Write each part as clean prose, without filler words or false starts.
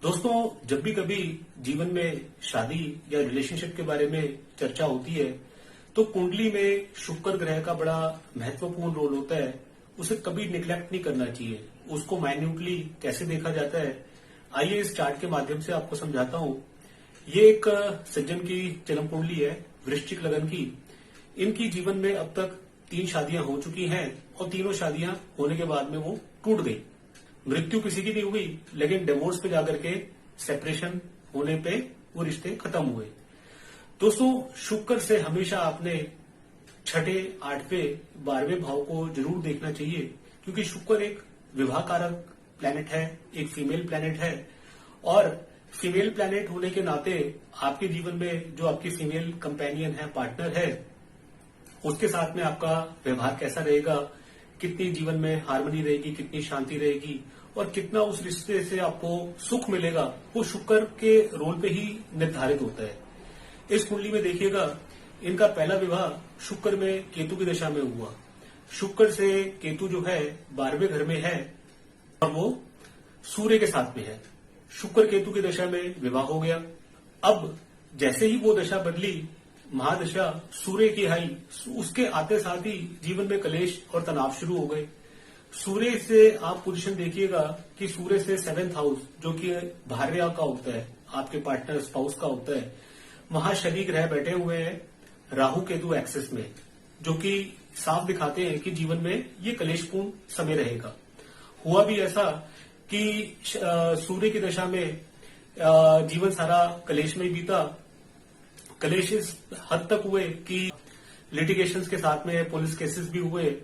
दोस्तों, जब भी कभी जीवन में शादी या रिलेशनशिप के बारे में चर्चा होती है तो कुंडली में शुक्र ग्रह का बड़ा महत्वपूर्ण रोल होता है। उसे कभी निग्लेक्ट नहीं करना चाहिए। उसको माइन्यूटली कैसे देखा जाता है, आइए इस चार्ट के माध्यम से आपको समझाता हूं। ये एक सज्जन की जन्म कुंडली है, वृश्चिक लगन की। इनकी जीवन में अब तक 3 शादियां हो चुकी हैं और तीनों शादियां होने के बाद में वो टूट गई। मृत्यु किसी की नहीं हुई, लेकिन डिवोर्स पे जाकर के सेपरेशन होने पे वो रिश्ते खत्म हुए। दोस्तों, शुक्र से हमेशा आपने छठे, 8वें, 12वें भाव को जरूर देखना चाहिए, क्योंकि शुक्र एक विवाह कारक प्लैनेट है, एक फीमेल प्लैनेट है। और फीमेल प्लैनेट होने के नाते आपके जीवन में जो आपकी फीमेल कंपेनियन है, पार्टनर है, उसके साथ में आपका व्यवहार कैसा रहेगा, कितनी जीवन में हार्मनी रहेगी, कितनी शांति रहेगी और कितना उस रिश्ते से आपको सुख मिलेगा, वो शुक्र के रोल पे ही निर्धारित होता है। इस कुंडली में देखिएगा, इनका पहला विवाह शुक्र में केतु की दशा में हुआ। शुक्र से केतु जो है 12वें घर में है और वो सूर्य के साथ में है। शुक्र केतु की दशा में विवाह हो गया। अब जैसे ही वो दशा बदली, महादशा सूर्य की आई, उसके आते साथ ही जीवन में कलेश और तनाव शुरू हो गए। सूर्य से आप पोजीशन देखिएगा कि सूर्य से 7th हाउस, जो कि भार्या का होता है, आपके पार्टनर स्पाउस का होता है, वहां शनि ग्रह बैठे हुए हैं राहु केतु एक्सिस में, जो कि साफ दिखाते हैं कि जीवन में ये कलेशपूर्ण समय रहेगा। हुआ भी ऐसा कि सूर्य की दशा में जीवन सारा कलेश में बीता। कलेश इस हद तक हुए कि लिटिगेशंस के साथ में पुलिस केसेस भी हुए।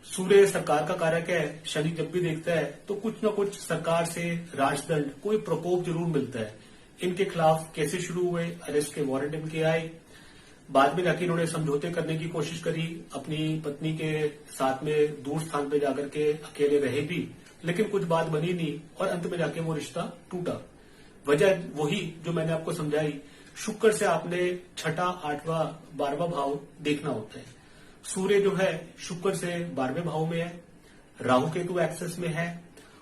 सूर्य सरकार का कारक है, शनि जब भी देखता है तो कुछ न कुछ सरकार से राजदंड, कोई प्रकोप जरूर मिलता है। इनके खिलाफ केसेस शुरू हुए, अरेस्ट के वारंट इनके आए। बाद में जाके इन्होंने समझौते करने की कोशिश करी, अपनी पत्नी के साथ में दूर स्थान पे जाकर के अकेले रहे भी, लेकिन कुछ बात बनी नहीं और अंत में जाके वो रिश्ता टूटा। वजह वही जो मैंने आपको समझाई। शुक्र से आपने छठा, 8वां, 12वां भाव देखना होता है। सूर्य जो है शुक्र से 12वें भाव में है, राहु केतु एक्सेस में है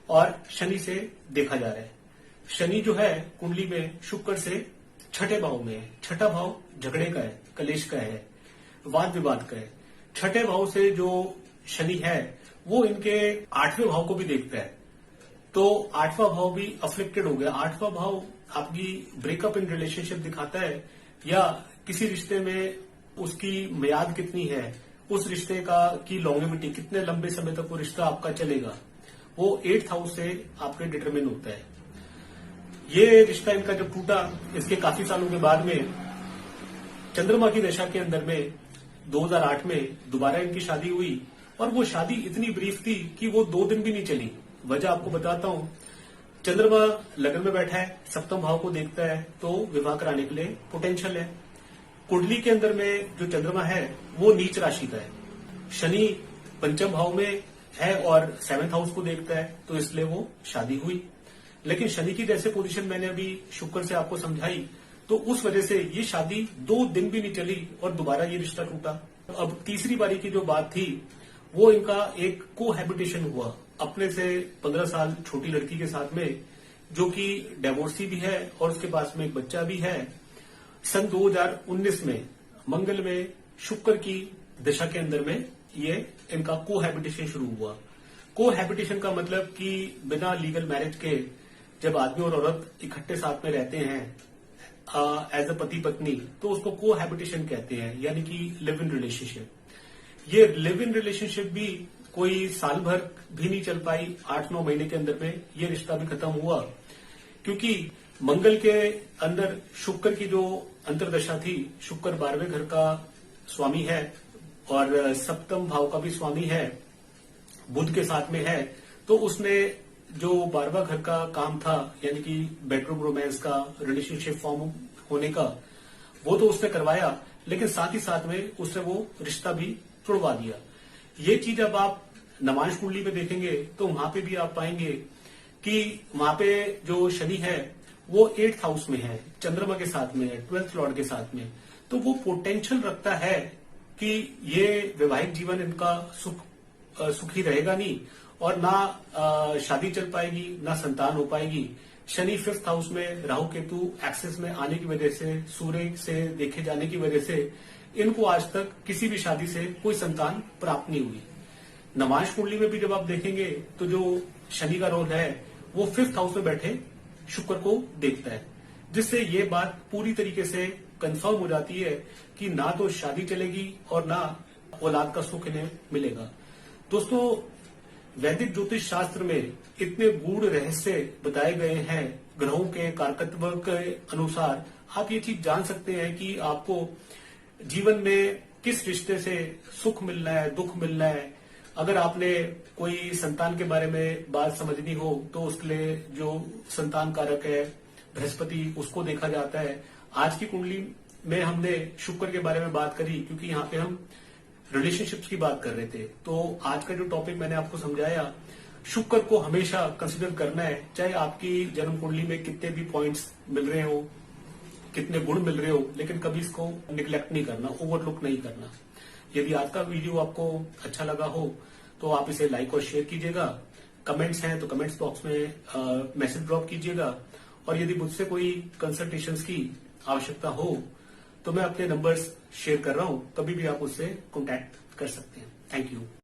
और शनि से देखा जा रहा है। शनि जो है कुंडली में शुक्र से छठे भाव में है। छठा भाव झगड़े का है, कलेश का है, वाद विवाद का है। छठे भाव से जो शनि है वो इनके 8वें भाव को भी देखता है, तो 8वां भाव भी अफ्लिक्टेड हो गया। 8वां भाव आपकी ब्रेकअप इन रिलेशनशिप दिखाता है, या किसी रिश्ते में उसकी मियाद कितनी है, उस रिश्ते का की लॉन्गेविटी, कितने लंबे समय तक वो रिश्ता आपका चलेगा, वो 8th हाउस से आपके डिटरमिन होता है। ये रिश्ता इनका जब टूटा, इसके काफी सालों के बाद में चंद्रमा की दशा के अंदर में 2008 में दोबारा इनकी शादी हुई और वो शादी इतनी ब्रीफ थी कि वो 2 दिन भी नहीं चली। वजह आपको बताता हूं। चंद्रमा लगन में बैठा है, 7th भाव को देखता है, तो विवाह कराने के लिए पोटेंशियल है। कुंडली के अंदर में जो चंद्रमा है वो नीच राशि का है। शनि 5th भाव में है और 7th हाउस को देखता है, तो इसलिए वो शादी हुई। लेकिन शनि की जैसे पोजीशन मैंने अभी शुक्र से आपको समझाई, तो उस वजह से ये शादी 2 दिन भी नहीं चली और दोबारा ये रिश्ता टूटा। अब तीसरी बारी की जो बात थी, वो इनका एक कोहैबिटेशन हुआ अपने से 15 साल छोटी लड़की के साथ में, जो कि डिवोर्सी भी है और उसके पास में एक बच्चा भी है। सन 2019 में मंगल में शुक्र की दशा के अंदर में ये इनका कोहैबिटेशन शुरू हुआ। कोहैबिटेशन का मतलब कि बिना लीगल मैरिज के जब आदमी और औरत इकट्ठे साथ में रहते हैं एज अ पति पत्नी, तो उसको कोहैबिटेशन कहते हैं, यानी कि लिव इन रिलेशनशिप। ये लिव इन रिलेशनशिप भी कोई साल भर भी नहीं चल पाई, 8-9 महीने के अंदर में ये रिश्ता भी खत्म हुआ, क्योंकि मंगल के अंदर शुक्र की जो अंतर्दशा थी, शुक्र 12वें घर का स्वामी है और 7th भाव का भी स्वामी है, बुध के साथ में है, तो उसने जो 12वां घर का काम था, यानी कि बेडरूम रोमांस का, रिलेशनशिप फॉर्म होने का, वो तो उसने करवाया, लेकिन साथ ही साथ में उसने वो रिश्ता भी तोड़वा दिया। ये चीज अब आप नमांश कुंडली में देखेंगे तो वहां पे भी आप पाएंगे कि वहां पे जो शनि है वो 8th हाउस में है, चंद्रमा के साथ में है, 12th लॉर्ड के साथ में, तो वो पोटेंशियल रखता है कि ये वैवाहिक जीवन इनका सुखी रहेगा नहीं और ना शादी चल पाएगी, ना संतान हो पाएगी। शनि 5th हाउस में, राहु केतु एक्सेस में आने की वजह से, सूर्य से देखे जाने की वजह से इनको आज तक किसी भी शादी से कोई संतान प्राप्त नहीं हुई। नवांश कुंडली में भी जब आप देखेंगे तो जो शनि का रोल है वो 5th हाउस में बैठे शुक्र को देखता है, जिससे ये बात पूरी तरीके से कंफर्म हो जाती है कि ना तो शादी चलेगी और ना औलाद का सुख इन्हें मिलेगा। दोस्तों, वैदिक ज्योतिष शास्त्र में इतने गूढ़ रहस्य बताए गए हैं ग्रहों के कारकत्व के अनुसार, आप ये चीज जान सकते हैं कि आपको जीवन में किस रिश्ते से सुख मिलना है, दुख मिलना है। अगर आपने कोई संतान के बारे में बात समझनी हो तो उसके लिए जो संतान कारक है बृहस्पति, उसको देखा जाता है। आज की कुंडली में हमने शुक्र के बारे में बात करी क्योंकि यहाँ पे हम रिलेशनशिप्स की बात कर रहे थे। तो आज का जो टॉपिक मैंने आपको समझाया, शुक्र को हमेशा कंसिडर करना है, चाहे आपकी जन्म कुंडली में कितने भी पॉइंट्स मिल रहे हो, कितने गुण मिल रहे हो, लेकिन कभी इसको निग्लेक्ट नहीं करना, ओवरलुक नहीं करना। यदि आज का वीडियो आपको अच्छा लगा हो तो आप इसे लाइक और शेयर कीजिएगा। कमेंट्स हैं तो कमेंट्स बॉक्स में मैसेज ड्रॉप कीजिएगा। और यदि मुझसे कोई कंसल्टेशंस की आवश्यकता हो तो मैं अपने नंबर्स शेयर कर रहा हूं, कभी भी आप उससे कॉन्टैक्ट कर सकते हैं। Thank you.